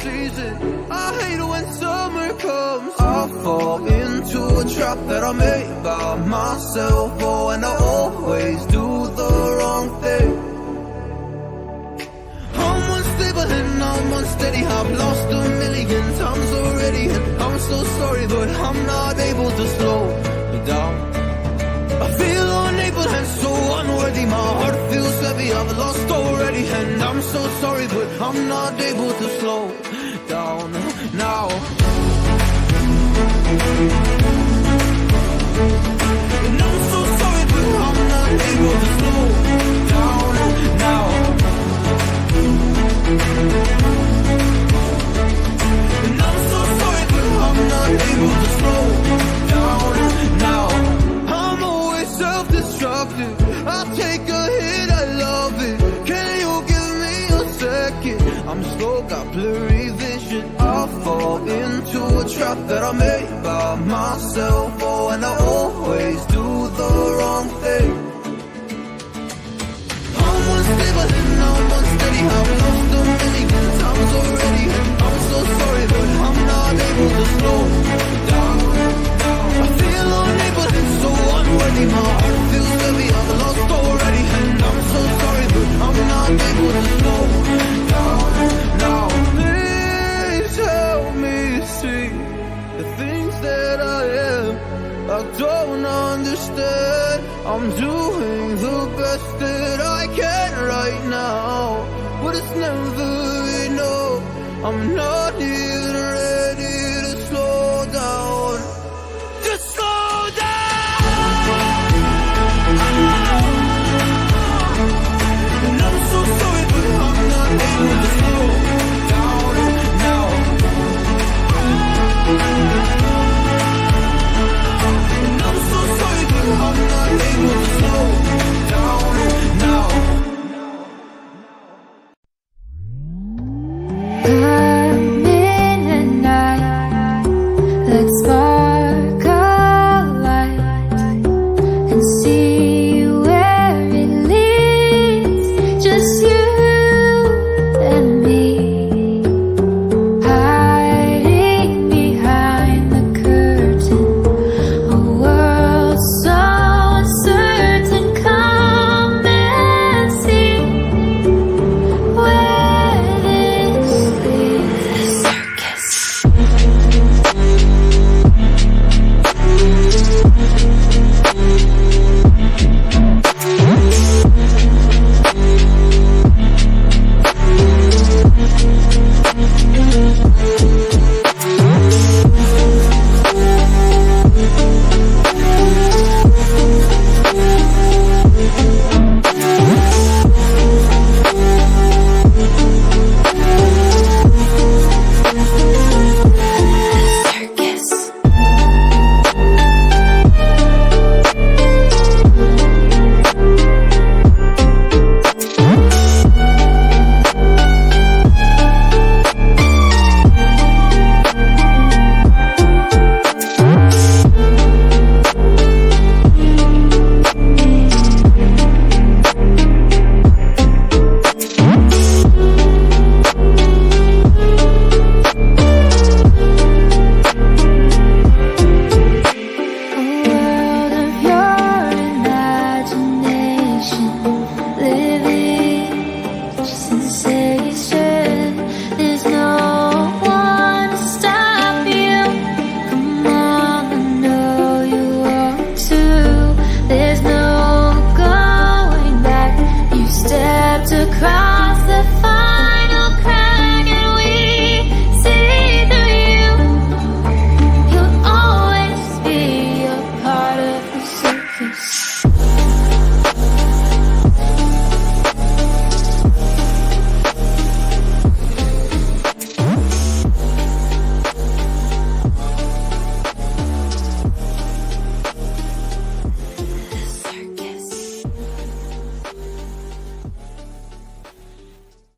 season. I hate it when summer comes. I fall into a trap that I made by myself. Oh, and I always do the wrong thing. I'm unstable and I'm unsteady. I've lost a million times already, and I'm so sorry, but I'm not able to slow me down. I feel unable and so unworthy. My heart feels heavy, I've lost already, and I'm so sorry, but I'm not able to slow down now. And I'm so sorry, but I'm not able to slow down now. And I'm so sorry, but I'm not able to slow down now. I'm always self-destructive. I take a hit, I love it. Can you give me a second? I'm slow, got blurry vision. I fall into a trap that I made by myself. Oh, and I always do the wrong thing. I'm unstable and I'm unsteady. I've lost a million times already, and I'm so sorry, but I'm not able to slow down. I feel unable and so unworthy. My heart feels heavy, I've lost already, and I'm so sorry, but I'm not able to slow down now. Please help me see the things that I am. I don't understand. I'm doing the best that I can right now, but it's never enough. I'm not here